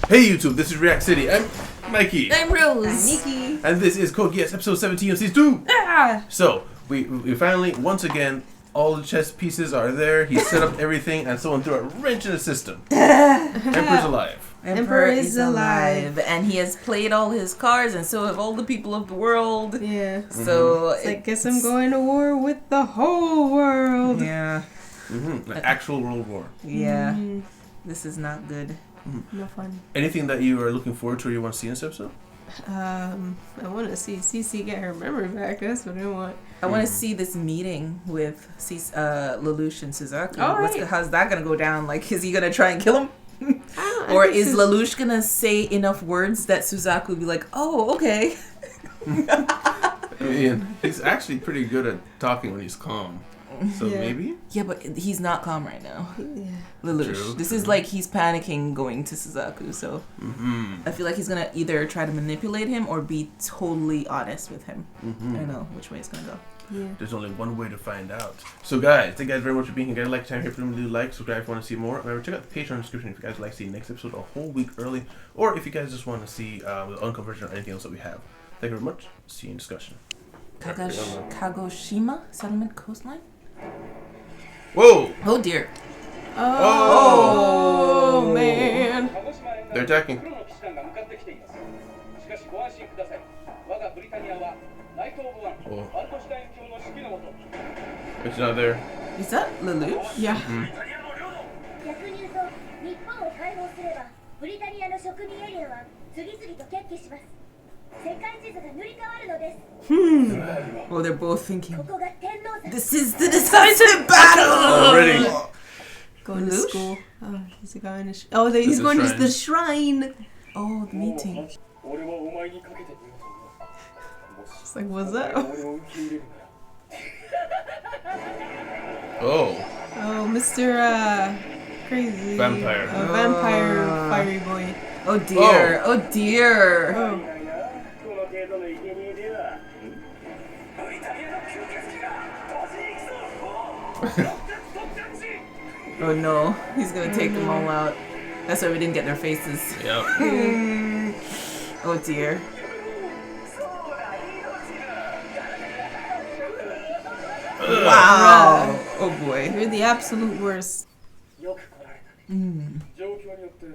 Hey YouTube, this is React City. I'm Mikey. I'm Rose. I'm Nikki. And this is Code Geass, episode 17 of season 2. Ah! So, we finally, once again, all the chess pieces are there. He set up everything and someone threw a wrench in the system. Emperor's alive. Emperor is alive. And he has played all his cards, and so have all the people of the world. Yeah. So, It's like, guess I'm going to war with the whole world. Yeah. An actual world war. Yeah. This is not good. No fun. Anything that you are looking forward to or you want to see in this episode? I want to see Cece get her memory back. That's what I want. I want to see this meeting with Lelouch and Suzaku. All right. How's that going to go down? Like, is he going to try and kill him? Or is Lelouch going to say enough words that Suzaku will be like, oh, okay. He's actually pretty good at talking when he's calm. So Yeah. maybe? Yeah, but he's not calm right now. Yeah. Lelouch. True, This true. is like he's panicking going to Suzaku, so I feel like he's gonna either try to manipulate him or be totally honest with him. I don't know which way it's gonna go. Yeah. There's only one way to find out. So guys, thank you guys very much for being here. Guys, like time here for them to do like, subscribe if you want to see more. Remember, check out the Patreon description if you guys would like to see the next episode a whole week early, or if you guys just want to see the uncut version or anything else that we have. Thank you very much. See you in discussion. Kagoshima Settlement Coastline? Whoa! Oh dear. Oh, man. They're attacking. Oh. It's not there. Is that Lelouch? Yeah. 逆に言うと、日本を解放すれば、ブリタニアの植民エリアは次々と決起します。世界地図が塗り替わるのです。 Oh, they're both thinking. ここが天皇祭。 This is the decisive battle! Already. Going to Lelouch? school. Oh, he's going to he's There's a going to shrine. the shrine. Oh, the meeting. It's like, what's that? Oh. Oh, Mr. Crazy. Vampire. Vampire fiery boy. Oh dear. Oh dear. Oh. Oh no. He's gonna take them all out. That's why we didn't get their faces. Yep. Oh dear. Wow. Oh boy. You're the absolute worst. よく来られたね。状況によって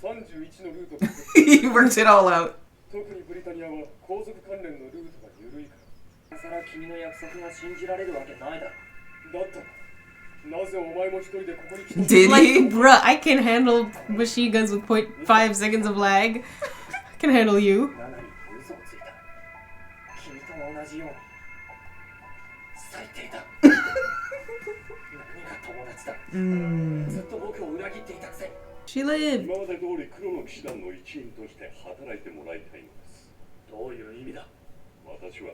31のルートが He worked it all out. 特にブリタニアは皇族関連のルートが緩いから今更君の約束が信じられるわけないだろだったらなぜお前も一人でここに来た Did Like, he? bruh, I can handle machine guns with 0.5 seconds of lag. I can handle you. ナナに嘘をついた君と同じように最低だ何が友達だずっと僕を裏切っていたくせに She lived. 今まで通り黒の騎士団の一員として働いてもらいたいのです。どういう意味だ私は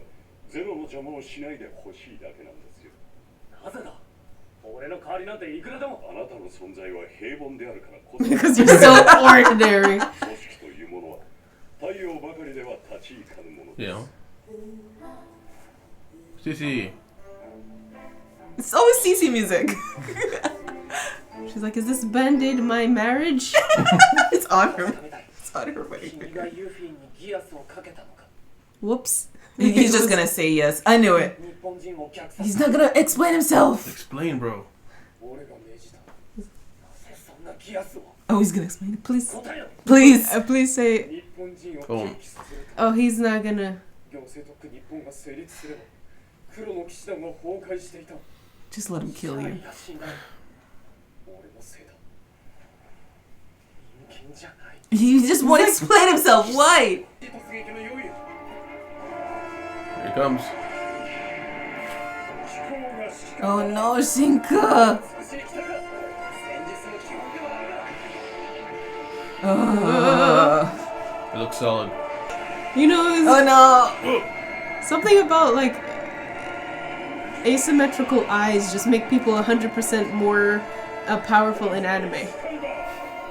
ゼロの邪魔をしないでほしいだけなんですよ。なぜだ俺の代わりなんていくらでもあなたの存在は平凡であるからこそ Because you're so ordinary. 組織というものは太陽ばかりでは立ち行かぬもので You す。 know. CC. It's always CC music. She's like, is this band-aid my marriage? It's on her. It's on her wedding 君 finger. がユーフィーにギアスをかけたのか Whoops. He's just gonna say yes. I knew it. 日本人を虐殺 He's not gonna explain himself. Explain, bro. 俺が命じたなぜそんなギアスを Oh, he's gonna explain it. Please. 答えろ Please. Please say, 日本人を決起させる oh, he's not gonna. 行政特区日本が成立すれば黒の騎士団は崩壊していた Just let him kill you. 支配がしない俺のせいだ人間じゃない He just won't explain himself. Why? 突撃の用意 Here he comes. Oh no, Shinka. 潰しに来たか戦術の基本ではあるが It looks solid. You know, Oh no. something about like asymmetrical eyes just make people 100% more powerful in anime.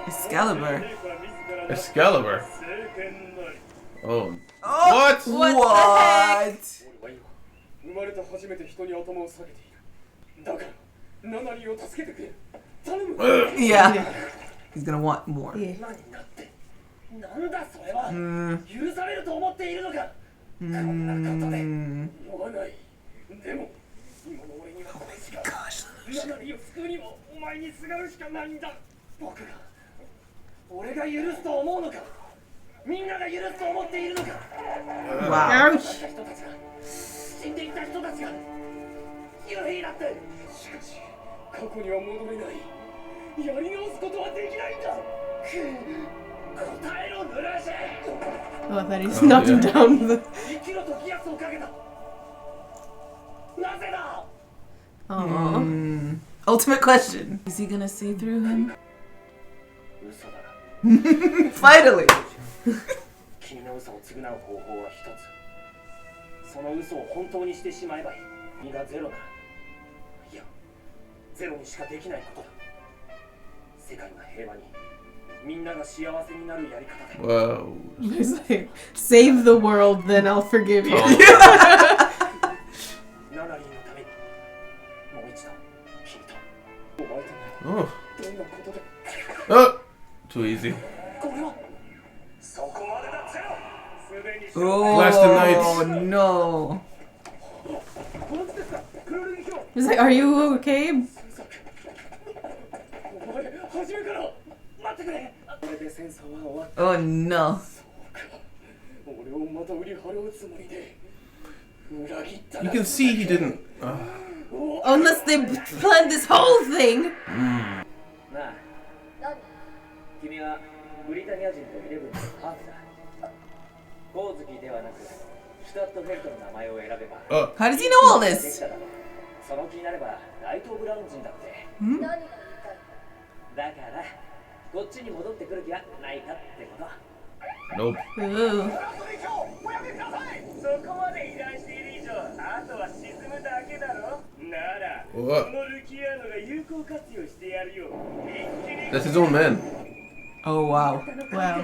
Excalibur. Excalibur. Oh. What? What?俺は今生まれて初めて人に頭を下げているだからナナリーを助けてくれ頼む Yeah. He's gonna want more. Yeah. 何になってなんだそれは。許されると思っているのか。こんなことで酔わない。でも今の俺にはこれしか。リアナリーを救うにもお前にすがるしかないんだ。僕が俺が許すと思うのか。みんなが許すと思っているのか。Wow. 人たちが死んでいった人たちが幽霊だって。しかし過去には戻れない。やり直すことはできないんだ。答えろヌラシェ。 Oh, I thought he just knocked him down. 生きろとギアスをかけた。なぜだ。 Aww. Ultimate question. Is he gonna see through him? 嘘だな。 Finally. 君の嘘を償う方法は一つ。その嘘を本当にしてしまえばいい。君がゼロなら、いや、ゼロにしかできないことだ。世界が平和に、みんなが幸せになるやり方だ。 Wow. He's like, save the world, then I'll forgive you. ナナリーのために、もう一度、君と、お前と Oh. どんなことで。 Oh. Too easy. これは、そこまでだゼロ。すでに Blast the knights. Oh no. このですか。クロールにしろ。 He's like, are you okay? お前、初めから待ってくれ。これで戦争は終わった。 Oh no. そうか。俺をまた売り払うつもりで裏切ったな。 You can see he didn't. Unless they planned this whole thing. なあ、君はブリタニア人とイレブンのハーフだ。ゴーズキーではなくシュタットフェルトの名前を選べば Oh. How does he know all でき this? ただろう。その気になればライト・ブラウン人だって。何が言いたいだからこっちに戻ってくる気はないかってこと。 Nope. Ooh. そこまで依頼している以上、あとは沈むだけだろ。なら、こ What? のルキアーノが有効活用してやるよ。 That's his own man. Oh wow. Wow.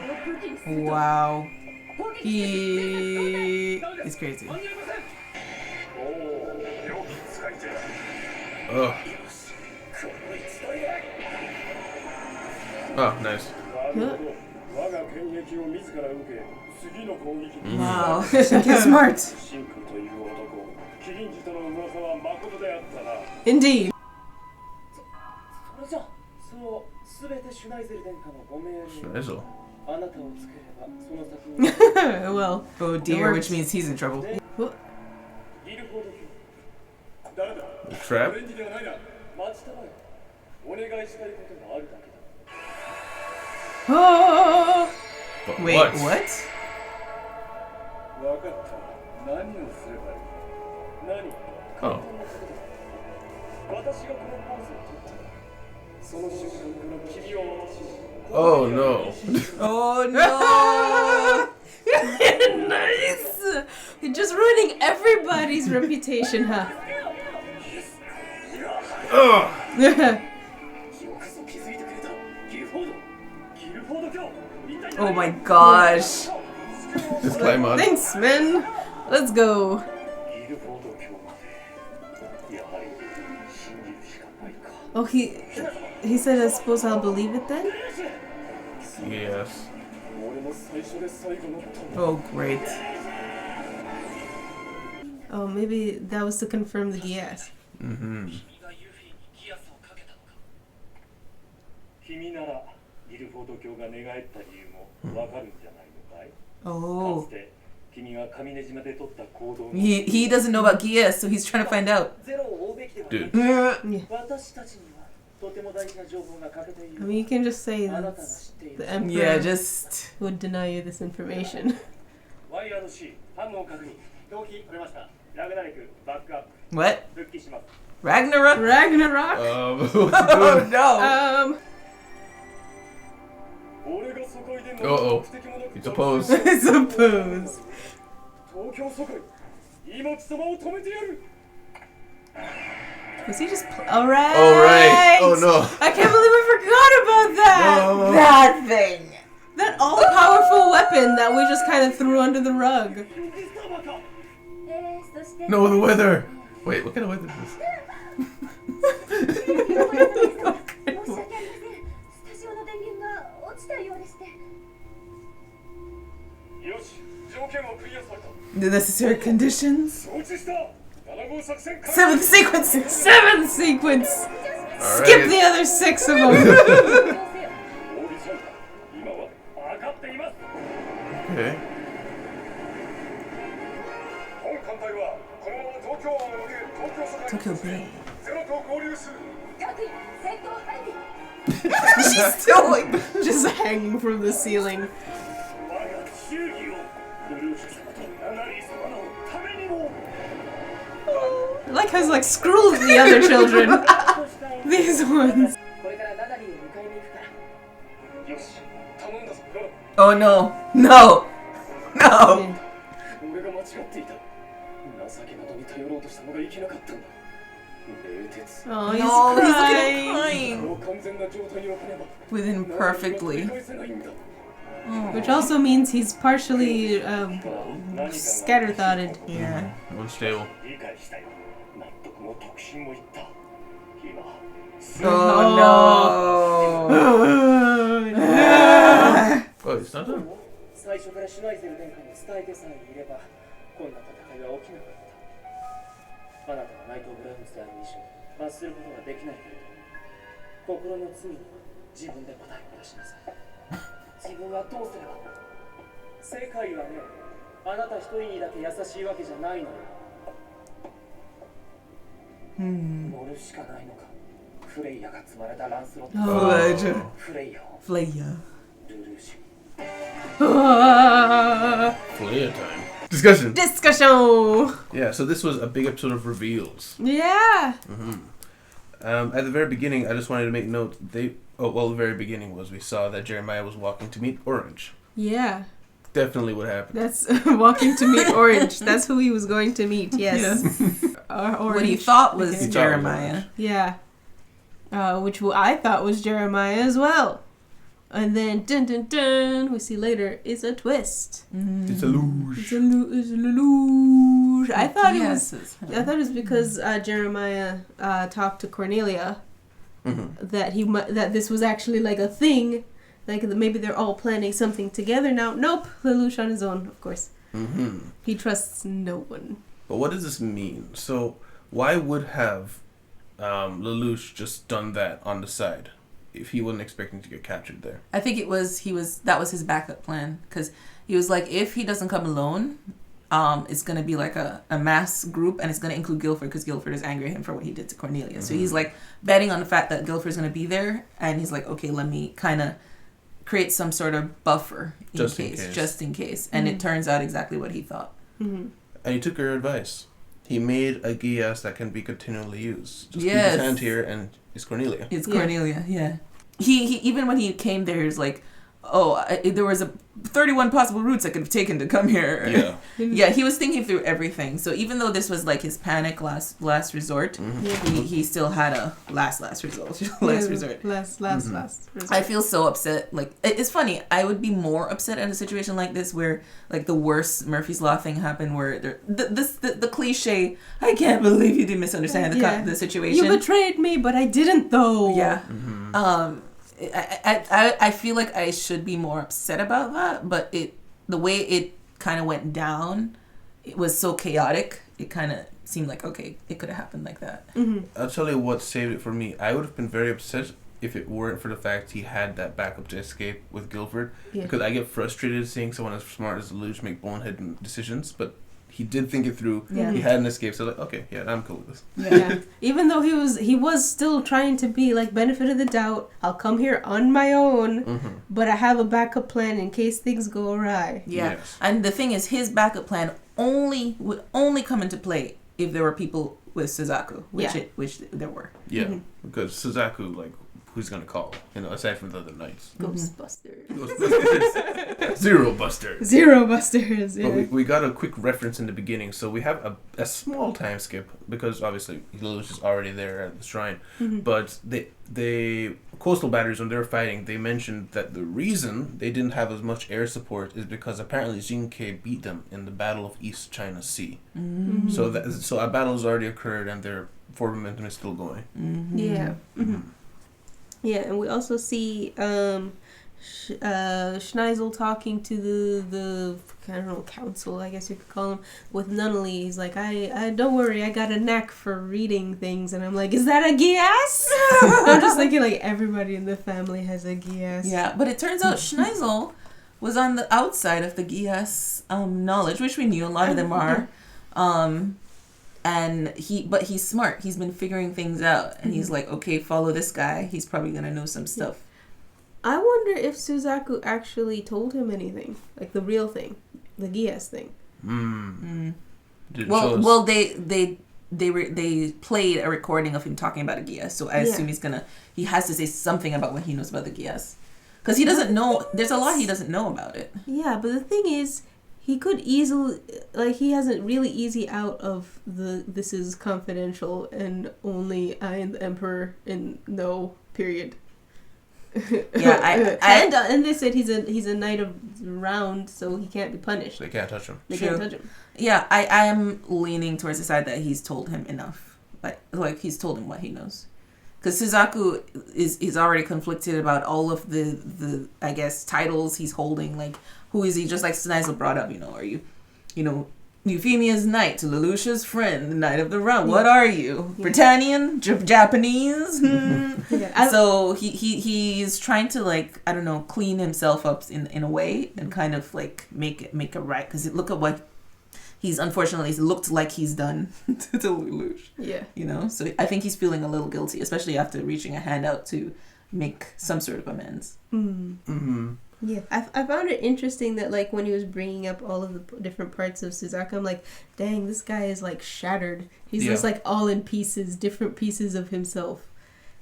Wow. He is crazy. おお、よく使いてえ。 Oh. この一度や。 Oh, nice. なるほど。我が権益を自ら受け、次の攻撃に Wow. Get smart. シンクという男、キリンジとの噂は誠であったな。 Indeed. それじゃ、そうすべてシュナイゼル殿下のご命令。 Schneizel. あなたをつければその先に Well. Oh dear, which means he's in trouble. ギルフォード卿。誰だ。 Trap? オレンジではないな。待ちたまえ。お願いしたいことがあるだけだ。 Oh. But Wait, what? what? 分かった。何をすればいい。何。 Oh. 私がこのポーズを取ったら、その瞬間から君を私に。 Oh no. Oh no. Nice. You're just ruining everybody's reputation, huh? Oh. よくぞ気づいてくれた。ギルフォード。ギルフォード卿。一体 Oh my gosh. Just climb on. Thanks, man. Let's go. ギルフォード卿まで。やはり信じるしかないか。 Oh, he said I suppose I'll believe it then? Yes. 俺の最初で最後の友。 Oh great. Oh, maybe that was to confirm the Geass. Mm-hmm. 君がユーフィーにギアスをかけたのか。君ならギルフォード卿が寝返った理由もわかるんじゃないのかい。か Oh. つて君が上根島で取った行動の He doesn't know about Geass, so he's trying to find out. ゼロを追うべきではない。 Dude. Yeah. 私たちにはとても大事な情報が欠けてい I る。 mean, you can just say あなたが that 知ってい the る。 Emperor Yeah, just would deny you this information. ワイヤード C 反応確認。動機取れました。ラグナリクバックアップ what? 復帰します。 Ragnarok? Ragnarok? What's he Oh doing? no. 俺が疎開で Uh-oh. 目的もなく It's a pose. I suppose. 東京疎開今貴様を止めてやる。 Was he just alright? Alright. Oh no. I can't believe I forgot about that! No. That thing. That all-powerful weapon that we just kind of threw under the rug. そして No, the weather. Wait, what kind of weather is this? 申し訳ありません。スタジオの電源が落ちたようでして。よし、条件をクリアされた。 The necessary conditions. 承知した。7号作戦開始。 Seventh sequence. Seventh sequence. All Skip right. the other 6 of them. オーディションだ。今は分かっています。 Okay. 本艦隊はこのまま東京湾を抜け東京境 Tokyo Bay. ゼロと合流する。各位戦闘配備 She's still like. Just hanging from the ceiling. 我が忠義をルルーシュ様とナナリー様のためにも。 Like how he's like, screw the other children. These ones. これからナダリーを迎えに行くからよし、頼んだぞ。 Oh no. No. No. 俺が間違っていた。情けなどに頼ろうとしたのがいけなかったんだ。冷徹。 Oh, he's No, he's crying. crying. この完全な状態に置かねば。 With him ナダリーは取 perfectly. り返せないんだ。 Which also means he's partially scatterthoughted. Yeah. Unstable. 理解したよ。納得も特進も言った。今。 Oh no. Oh, it's not done. 最初からシュナイゼル殿下に伝えてさえいればこんな戦いは起きなかったあなたはナイト・ブラウンズである以上罰することができないけれど心の罪に自分で答えを出しなさい自分はどうすれば世界はねあなた一人にだけ優しいわけじゃないのよ乗るしかないのかフレイヤが積まれたランスロット Elijah. フレイヤを Flaya. ルルーシュ Flare time. Discussion. Discussion. Yeah, so this was a big episode of reveals. Yeah. At the very beginning, I just wanted to make note. The very beginning was we saw that Jeremiah was walking to meet Orange. Yeah. Definitely what happened. That's walking to meet Orange. That's who he was going to meet. Yes. Orange. What he thought was Okay. He thought it was Jeremiah. Orange. Yeah. Which I thought was Jeremiah as well. And then, dun dun dun, we see later, it's a twist. It's a luge. It's a Lelouch. I thought it was. Yes. I thought it was because Jeremiah talked to Cornelia that this was actually like a thing, like maybe they're all planning something together now. Nope, Lelouch on his own, of course. He trusts no one. But what does this mean? So why would have Lelouch just done that on the side if he wasn't expecting to get captured there? I think that was his backup plan, because he was like, if he doesn't come alone, it's going to be like a mass group, and it's going to include Guilford, because Guilford is angry at him for what he did to Cornelia. So he's like betting on the fact that Guilford's going to be there, and he's like, okay, let me kind of create some sort of buffer just in case. And it turns out exactly what he thought. And he took her advice. He made a Geass that can be continually used. Just Yes. keep his hand here, and it's Cornelia. It's Cornelia, yeah. He even when he came there, he was like, there was 31 possible routes I could have taken to come here. Yeah. Yeah, he was thinking through everything. So even though this was like his panic last resort, he still had a last resort. Last resort. I feel so upset. Like, it's funny. I would be more upset in a situation like this where, like, the worst Murphy's Law thing happened, where the cliche, I can't believe you didn't misunderstand the situation. You betrayed me, but I didn't though. Yeah. I feel like I should be more upset about that, but the way it kind of went down, it was so chaotic. It kind of seemed like, okay, it could have happened like that. I'll tell you what saved it for me. I would have been very upset if it weren't for the fact he had that backup to escape with Guilford. Yeah. Because I get frustrated seeing someone as smart as Lelouch make bonehead decisions, but he did think it through. Yeah. He had an escape, so like, okay, yeah, I'm cool with this. Yeah. Even though he was still trying to be like benefit of the doubt. I'll come here on my own, but I have a backup plan in case things go awry. Yeah. Yes. And the thing is, his backup plan would only come into play if there were people with Suzaku, which there were. Yeah, because Suzaku, like, who's gonna call? You know, aside from the other knights. Ghostbusters. Zero Busters. Zero Busters. Yeah. But we got a quick reference in the beginning, so we have a small time skip because obviously Lelouch is already there at the shrine. But the coastal batteries, when they were fighting, they mentioned that the reason they didn't have as much air support is because apparently Jinkei beat them in the Battle of East China Sea. So a battle has already occurred and their forward momentum is still going. Yeah. Yeah, and we also see Schneizel talking to the I don't know, council, I guess you could call him, with Nunnally. He's like, I don't worry, I got a knack for reading things. And I'm like, is that a Geass? I'm just thinking like everybody in the family has a Geass. Yeah, but it turns out Schneizel was on the outside of the Geass knowledge, which we knew a lot of them are. And he's smart. He's been figuring things out, and he's like, okay, follow this guy. He's probably gonna know some stuff. I wonder if Suzaku actually told him anything, like the real thing, the Geass thing. Well, they played a recording of him talking about a Geass, so I assume he has to say something about what he knows about the Geass, because he doesn't know. There's a lot he doesn't know about it. Yeah, but the thing is, he could easily, like, he has a really easy out of this is confidential and only I and the Emperor know, period. Yeah, and they said he's a knight of the round, so he can't be punished. They can't touch him. They can't touch him. Yeah, I am leaning towards the side that he's told him enough. Like he's told him what he knows. Because Suzaku is already conflicted about all of the I guess titles he's holding. Like, who is he? Just like Schneizel brought up, are you Euphemia's knight, Lelouch's friend, the knight of the round. What are you? Britannian? Japanese? Yeah. So he's trying to, like, I don't know, clean himself up in a way and kind of like make it right. Because look at what he's unfortunately looked like he's done to Lelouch. Yeah. So I think he's feeling a little guilty, especially after reaching a hand out to make some sort of amends. Yeah, I found it interesting that, like, when he was bringing up all of the different parts of Suzaku, I'm like, dang, this guy is, like, shattered. He's just, like, all in pieces, different pieces of himself.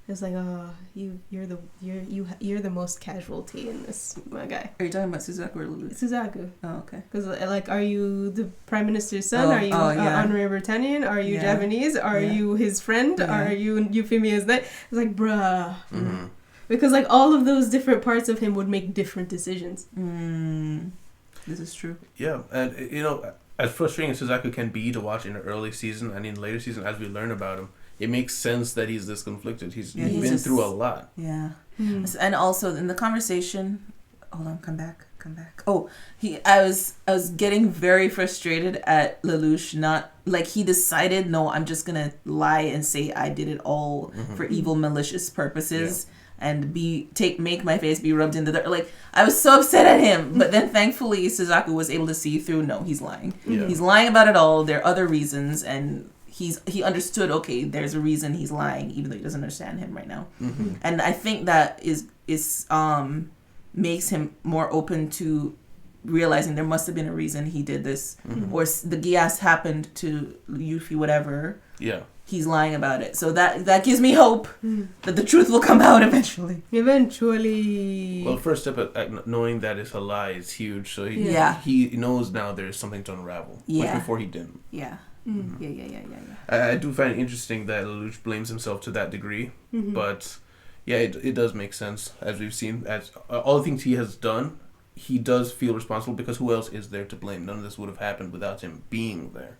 It's like, oh, you're the most casualty in this, my guy. Are you talking about Suzaku or Lelouch? Suzaku. Oh, okay. Because, like, are you the Prime Minister's son? Are you honorary Britannian? Are you Japanese? Are you his friend? Yeah. Are you Euphemia's knight? It's like, bruh. Because, like, all of those different parts of him would make different decisions. This is true. Yeah, and, as frustrating as Suzaku can be to watch in the early season and in later season, as we learn about him, it makes sense that he's this conflicted. He's been through a lot. Yeah. And also, in the conversation... Hold on, come back. Oh, I was getting very frustrated at Lelouch. Not like he decided, no, I'm just gonna lie and say I did it all for evil, malicious purposes. Yeah. And make my face be rubbed in the dirt. Like, I was so upset at him. But then thankfully Suzaku was able to see through, no, he's lying. Yeah. He's lying about it all. There are other reasons, and he understood, okay, there's a reason he's lying, even though he doesn't understand him right now. And I think that is makes him more open to realizing there must have been a reason he did this. Or the Geass happened to Yuffie, whatever. Yeah. He's lying about it. So that gives me hope that the truth will come out eventually. Eventually. Well, first step at knowing that it's a lie is huge. So he knows now there's something to unravel. Yeah. Which before he didn't. Yeah. Yeah. I do find it interesting that Lelouch blames himself to that degree. But, yeah, it does make sense. As we've seen, as all the things he has done, he does feel responsible, because who else is there to blame? None of this would have happened without him being there.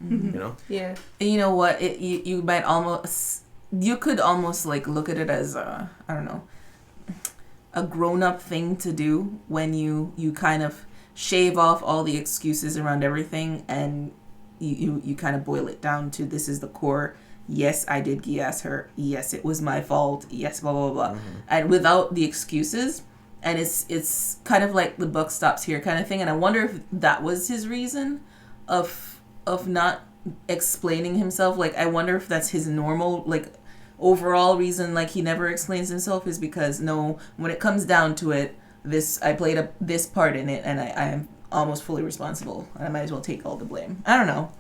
Yeah. And you know what? You could almost like look at it as I don't know, a grown-up thing to do when you kind of shave off all the excuses around everything, and you kind of boil it down to, this is the core. Yes, I did Geass her. Yes, it was my fault. Yes, blah blah blah. And without the excuses. And it's kind of like the buck stops here kind of thing. And I wonder if that was his reason of not explaining himself. Like, I wonder if that's his normal, like, overall reason, like, he never explains himself, is because, no, when it comes down to it, I played this part in it, and I am almost fully responsible. And I might as well take all the blame. I don't know.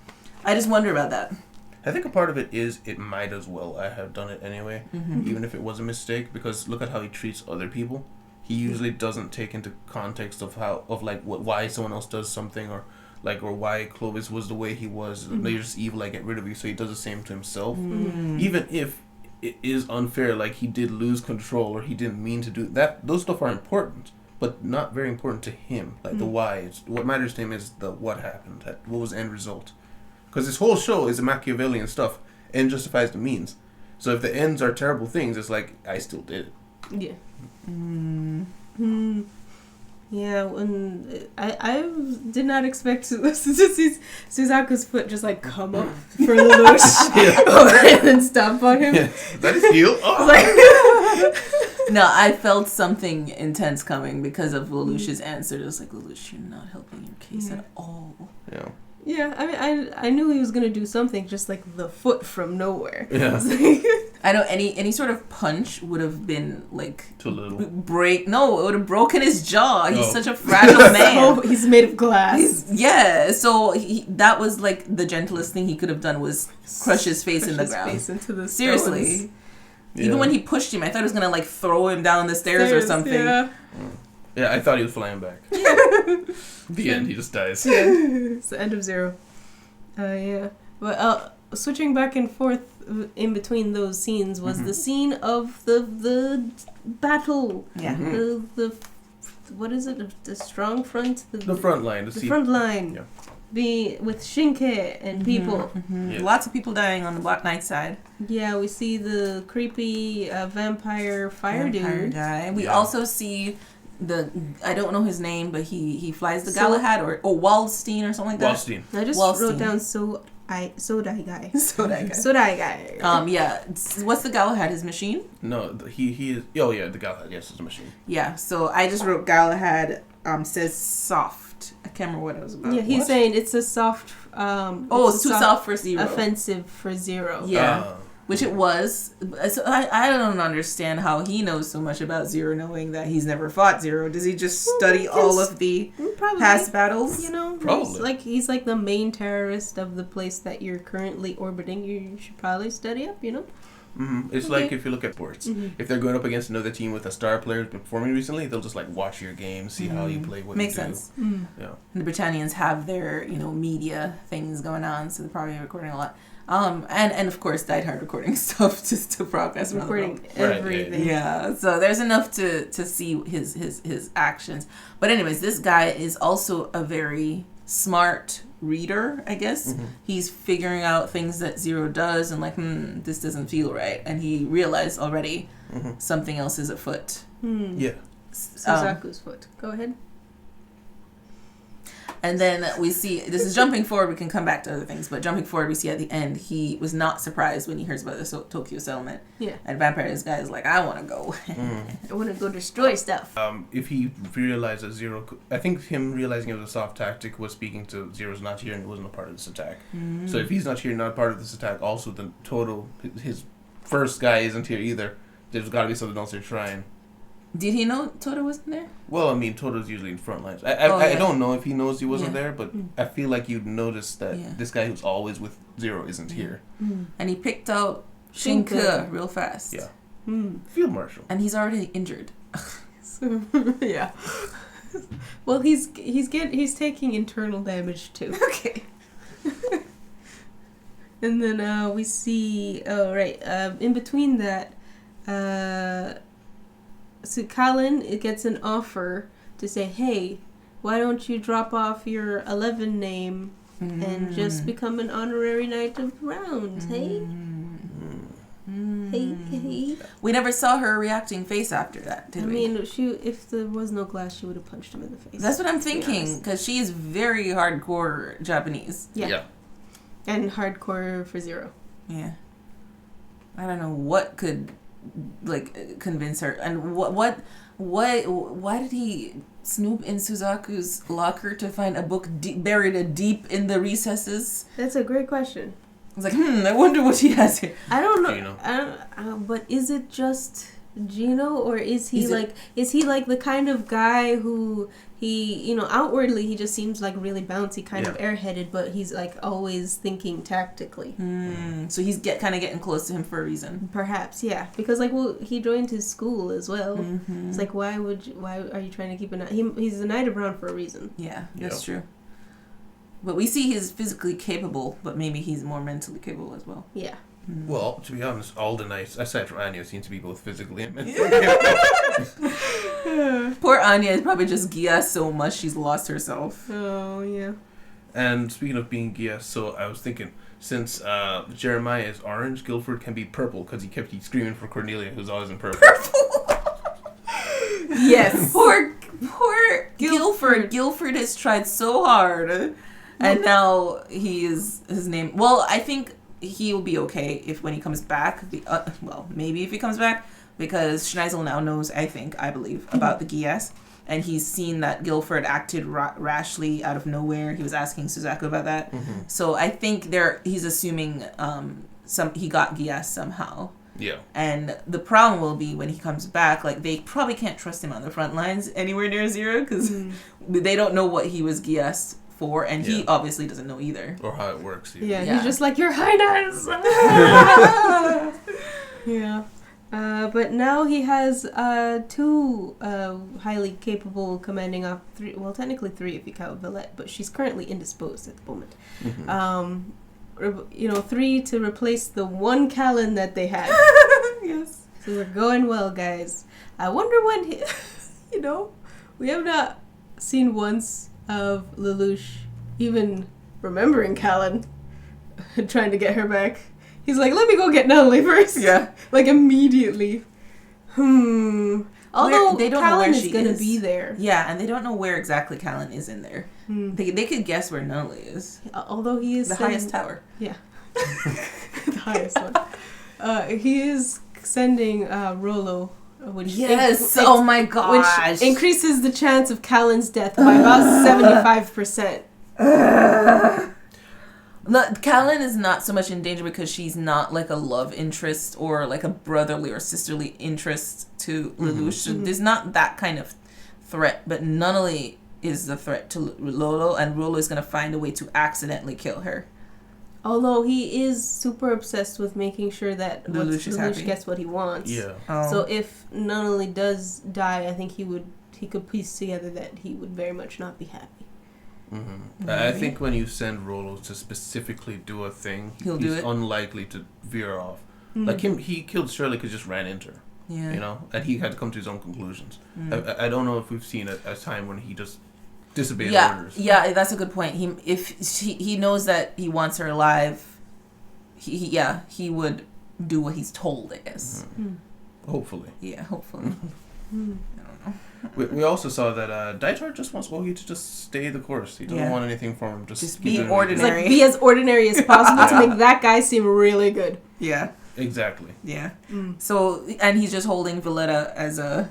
I just wonder about that. I think a part of it is it might as well I have done it anyway, even if it was a mistake, because look at how he treats other people. He usually doesn't take into context of why someone else does something, or why Clovis was the way he was. They're just evil, I get rid of you. So he does the same to himself. Even if it is unfair, like he did lose control or he didn't mean to do that. Those stuff are important, but not very important to him. Like the why. What matters to him is the what happened. What was the end result. Because this whole show is a Machiavellian stuff. End justifies the means. So if the ends are terrible things, it's like, I still did it. Yeah. Yeah, when I did not expect to see Suzaku's foot just like come up for Lelouch and then stomp on him. Yeah. That is heel. Oh. No, I felt something intense coming because of Lelouch's answer. It was like, Lelouch, you're not helping your case at all. Yeah. Yeah, I mean, I knew he was gonna do something, just like the foot from nowhere. Yeah. I know any sort of punch would have been like Too little. No, it would have broken his jaw. He's Oh. such a fragile man. He's made of glass. So that was like the gentlest thing he could have done was crush his face in the ground. Face into the Seriously. stones. Yeah. Even when he pushed him, I thought he was gonna like throw him down the stairs or something. Yeah. Yeah, I thought he was flying back. The end, he just dies. Yeah. It's the end of Zero. Yeah. But switching back and forth in between those scenes was the scene of the battle. Yeah. The what is it? The strong front. The front line. The front line. Yeah. With Shinke and people. Yeah. Lots of people dying on the Black Knight side. Yeah, we see the creepy vampire fire dude. Guy. We Yeah. also see I don't know his name, but he flies the Galahad or Waldstein or something like that. Wallstein. I just Wallstein. wrote down Sodai guy. Sodai guy. Sodai guy. Yeah. What's the Galahad? His machine? No, he is. Oh yeah, the Galahad. Yes, it's a machine. Yeah. So I just wrote Galahad. Says soft. I can't remember what it was about. Yeah, he's What? saying it's a soft. It's too soft for Zero. Offensive for Zero. Yeah. Which it was. So I don't understand how he knows so much about Zero, knowing that he's never fought Zero. Does he just study all of the Probably. past battles? You know, Probably. he's like the main terrorist of the place that you're currently orbiting. You should probably study up. You know. It's Okay. like if you look at sports, if they're going up against another team with a star player who's been performing recently, they'll just like watch your game, see how you play, what Makes you do. sense. Yeah. And the Britannians have their, media things going on, so they're probably recording a lot. And of course, Died Hard recording stuff just to progress around the world. Recording Right, everything. Yeah, so there's enough to see his actions. But anyways, this guy is also a very smart reader, I guess. He's figuring out things that Zero does and like, this doesn't feel right. And he realized already something else is afoot. Yeah. Suzaku's foot. Go ahead. And then we see, this is jumping forward, we can come back to other things, but jumping forward, we see at the end, he was not surprised when he hears about the Tokyo settlement. Yeah. And Vampire's guy is like, I want to go. I want to go destroy stuff. If he realized that Zero, I think him realizing it was a soft tactic was speaking to Zero's not here and wasn't a part of this attack. So if he's not here, not part of this attack, also then Toto, his first guy isn't here either. There's got to be something else they're trying. Did he know Toto wasn't there? Well, I mean, Toto's usually in front lines. I don't know if he knows he wasn't Yeah. there, but I feel like you'd notice that Yeah. this guy who's always with Zero isn't here. And he picked out Shinke. Shinke real fast. Yeah. Field Marshal. And he's already injured. So, yeah. Well, he's taking internal damage too. Okay. And then we see in between that, so Colin gets an offer to say, hey, why don't you drop off your 11 name and just become an honorary Knight of Rounds? Hey? Hey. We never saw her reacting face after that, did I we? mean, if there was no glass, she would have punched him in the face. That's what I'm to be thinking, honest. because she is very hardcore Japanese. Yeah. And hardcore for Zero. Yeah. I don't know what could convince her, and why did he snoop in Suzaku's locker to find a book buried deep in the recesses? That's a great question. I was like, I wonder what he has here. I don't know. Gino. But is it just Gino, or is he Is like the kind of guy who he, outwardly he just seems like really bouncy, kind of airheaded, but he's like always thinking tactically. So he's kind of getting close to him for a reason. Perhaps, yeah, because he joined his school as well. It's like, why are you trying to keep an eye? He's a Knight of Round for a reason. Yeah, that's true. But we see he's physically capable, but maybe he's more mentally capable as well. Yeah. Well, to be honest, all the knights, aside from Anya, seem to be both physically and mentally capable. Poor Anya is probably just Geass so much she's lost herself. Oh, yeah. And speaking of being Geass, so I was thinking, since Jeremiah is orange, Guilford can be purple because he kept screaming for Cornelia, who's always in purple. Yes. Poor Guilford. Guilford has tried so hard. And now his name... Well, I think he'll be okay when he comes back. Maybe if he comes back. Because Schneizel now knows, I believe, about the Geass. And he's seen that Guilford acted rashly out of nowhere. He was asking Suzaku about that. Mm-hmm. So I think he's assuming he got Geass somehow. Yeah. And the problem will be when he comes back, like, they probably can't trust him on the front lines anywhere near Zero because they don't know what he was Geass for, and he obviously doesn't know either. Or how it works. Either. Yeah, he's just like, Your Highness! Yeah. But now he has 2 highly capable commanding of 3, well, technically 3 if you count Villette, but she's currently indisposed at the moment. Mm-hmm. 3 to replace the 1 Callan that they had. Yes. So we're going well, guys. I wonder when, we have not seen once of Lelouch even remembering Callan, trying to get her back. He's like, let me go get Natalie first. Yeah. Like, immediately. Although they don't Callan know where is she going to is. be there. Yeah, and they don't know where exactly Callan is in there. They could guess where Natalie is. Although he is... The highest tower. Yeah. The highest one. He is sending Rollo, which... Oh my gosh. Which increases the chance of Callan's death by about 75%. Callan is not so much in danger because she's not like a love interest or like a brotherly or sisterly interest to Lelouch. So there's not that kind of threat, but Nunnally is the threat to Rollo, and Rollo is going to find a way to accidentally kill her. Although he is super obsessed with making sure that Lelouch gets what he wants. Yeah. So if Nunnally does die, I think he could piece together that he would very much not be happy. Mm-hmm. I think when you send Rollo to specifically do a thing, he's unlikely to veer off. Mm-hmm. Like he killed Shirley because he just ran into her. Yeah. And he had to come to his own conclusions. I don't know if we've seen a time when he just disobeyed orders. Yeah, that's a good point. He knows that he wants her alive. He would do what he's told, I guess. Mm-hmm. Hopefully. Yeah, hopefully. I don't know. We also saw that Daitar just wants Ogi to just stay the course. He doesn't want anything from him. Just be ordinary. Like, be as ordinary as possible to make that guy seem really good. Yeah. Exactly. Yeah. So, and he's just holding Valletta as a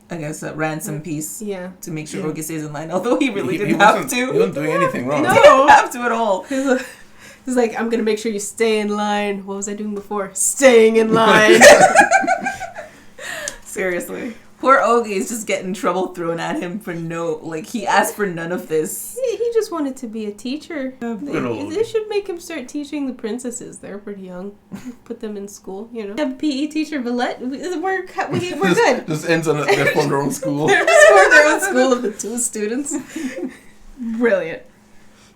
ransom piece. Yeah. To make sure Ogi stays in line. Although he really didn't have to. He wasn't doing anything wrong. No. He didn't have to at all. He's like, I'm going to make sure you stay in line. What was I doing before? Staying in line. Seriously. Poor Ogi is just getting trouble thrown at him for he asked for none of this. He just wanted to be a teacher. They should make him start teaching the princesses. They're pretty young. Put them in school, Have a PE teacher, Villette. We're good. Just ends on they formed their own school. They just formed their own school of the 2 students. Brilliant.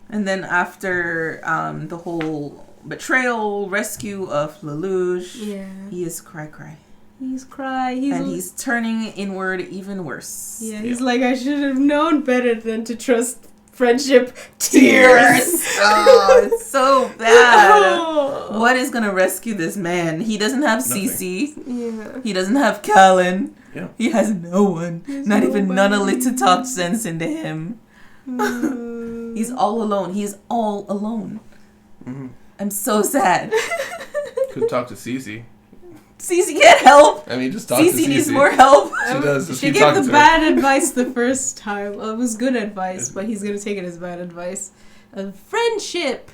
And then after the whole betrayal, rescue of Lelouch, he is cry. He's crying. He's turning inward even worse. Yeah, he's like, I should have known better than to trust friendship. Tears. Oh, it's so bad. What is going to rescue this man? He doesn't have Cece. Yeah. He doesn't have Callan. Yeah. He has no one. Not even Nunnally to talk sense into him. He's all alone. He is all alone. Mm-hmm. I'm so sad. Could talk to Cece. Cece can't help. I mean, just talk to Cece. Cece needs more help. She does. Just she gave the bad advice the first time. Well, it was good advice, but he's going to take it as bad advice. Friendship.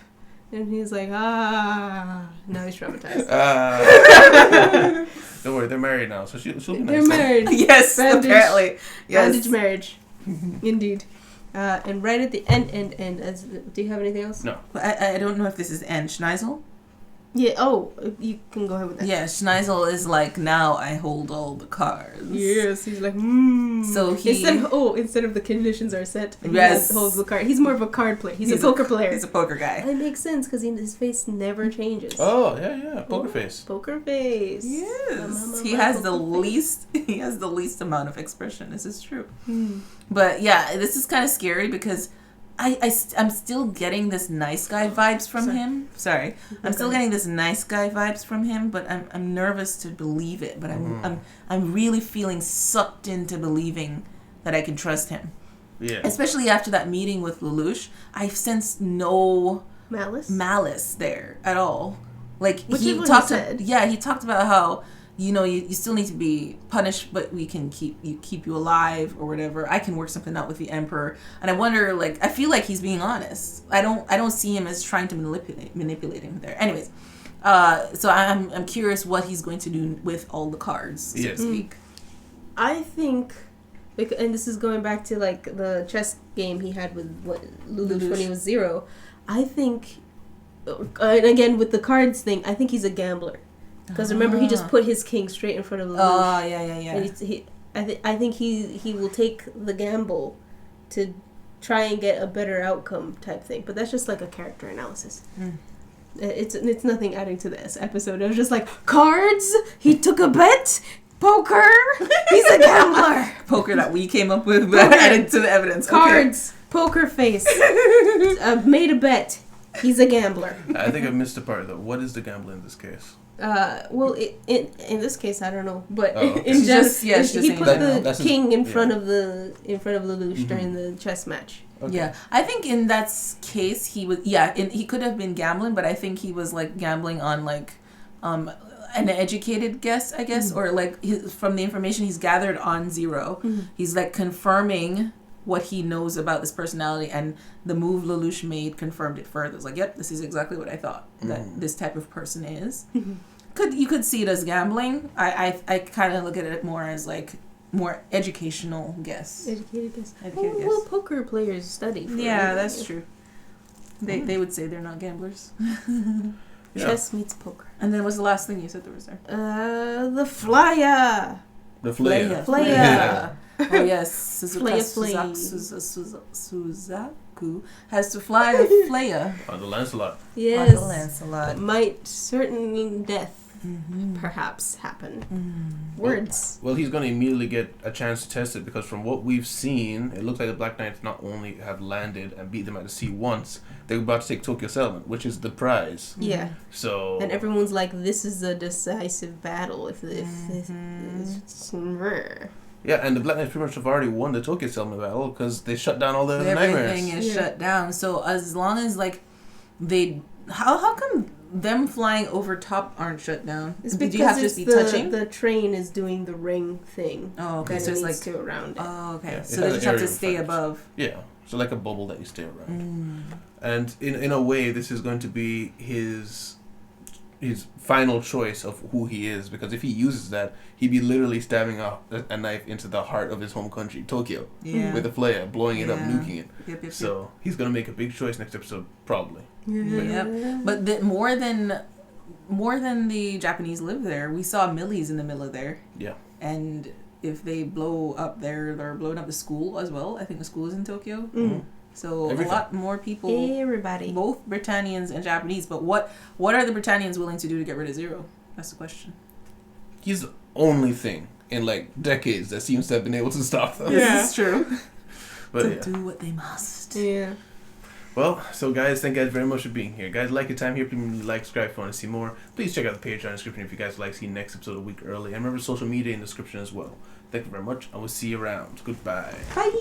And he's like, now he's traumatized. Don't worry, they're married now, so she'll be nice. They're married. Yes, apparently. Yes. Bandage marriage. Indeed. And right at the end, do you have anything else? No. I don't know if this is end. Schneizel? Yeah, you can go ahead with that. Yeah, Schneizel is like, now I hold all the cards. Yes, he's like, So he... Instead of the conditions are set, he holds the card. He's more of a card player. He's a poker player. He's a poker guy. It makes sense, because his face never changes. Oh, yeah, poker face. Poker face. Yes. He has the least amount of expression. This is true. But yeah, this is kind of scary because I'm still getting this nice guy vibes from him. Sorry. I'm still getting this nice guy vibes from him, but I'm nervous to believe it. But I'm really feeling sucked into believing that I can trust him. Yeah. Especially after that meeting with Lelouch, I sensed no Malice there at all. Like Which he is what talked he said. he talked about how you still need to be punished, but we can keep you alive or whatever. I can work something out with the Emperor. And I wonder, like, I feel like he's being honest. I don't see him as trying to manipulate him there. Anyways, so I'm curious what he's going to do with all the cards, so to speak. I think, and this is going back to like the chess game he had with Lelouch when he was 0. I think, and again with the cards thing, I think he's a gambler. Because remember, he just put his king straight in front of Lelouch. Oh, yeah. And I think he will take the gamble to try and get a better outcome type thing. But that's just like a character analysis. It's nothing adding to this episode. It was just like, cards? He took a bet? Poker? He's a gambler. Poker that we came up with, but added to the evidence. Cards. Okay. Poker face. Made a bet. He's a gambler. I think I missed a part though. What is the gamble in this case? Well, in this case, I don't know, but okay. in general, he put that. the king in front of Lelouch during the chess match. Okay. Yeah, I think in that case he was he could have been gambling, but I think he was like gambling on like an educated guess, I guess, or like from the information he's gathered on 0, he's like confirming what he knows about this personality, and the move Lelouch made confirmed it further. It's like, yep, this is exactly what I thought that this type of person is. You could see it as gambling. I kind of look at it more as like more educational guess. Educated guess. Educated guess. Well, poker players study. That's true. They would say they're not gamblers. Chess meets poker. And then what's the last thing you said there was there? The flyer. The flaya. Flaya. Oh yes, Suzaku has to fly the flaya. On the Lancelot. Yes. On the Lancelot. Might certain death perhaps happen. Words. Well, he's going to immediately get a chance to test it, because from what we've seen, it looks like the Black Knights not only have landed and beat them at the sea once, they're about to take Tokyo settlement, which is the prize. Yeah. So. And everyone's like, this is a decisive battle. If Yeah, and the Black Knights pretty much have already won the Tokyo settlement battle because they shut down all the other nightmares. Everything is shut down. So as long as like they, how come them flying over top aren't shut down? It's Did because you have to be touching? The train is doing the ring thing. Oh, okay. And So it it's needs like to around it. Oh, okay. Yeah, So they just have to stay effect. above. Yeah, so like a bubble that you stay around. And in a way, this is going to be his final choice of who he is, because if he uses that, he'd be literally stabbing a knife into the heart of his home country, Tokyo, with a flare, blowing it up, nuking it. Yep. So he's going to make a big choice next episode, probably. Yep. But more than the Japanese live there, we saw millies in the middle of there. Yeah. And if they blow up there, they're blowing up the school as well. I think the school is in Tokyo. So Everything. A lot more people. Everybody. Both Britannians and Japanese. But what are the Britannians willing to do to get rid of Zero? That's the question. He's the only thing in like decades that seems to have been able to stop them. This is true. But to yeah. do what they must. Yeah. Well, so guys, thank you guys very much for being here. Guys, like your time here. Please like, subscribe if you want to see more. Please check out the Patreon description if you guys would like to see next episode a week early. And remember, social media in the description as well. Thank you very much. I will see you around. Goodbye. Bye.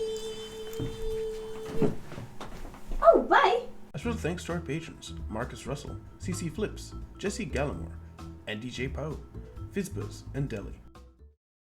Oh, bye. A special thanks to our patrons: Marcus Russell, CC Flips, Jesse Gallimore, and DJ Pau, Fizzbuzz, and Deli.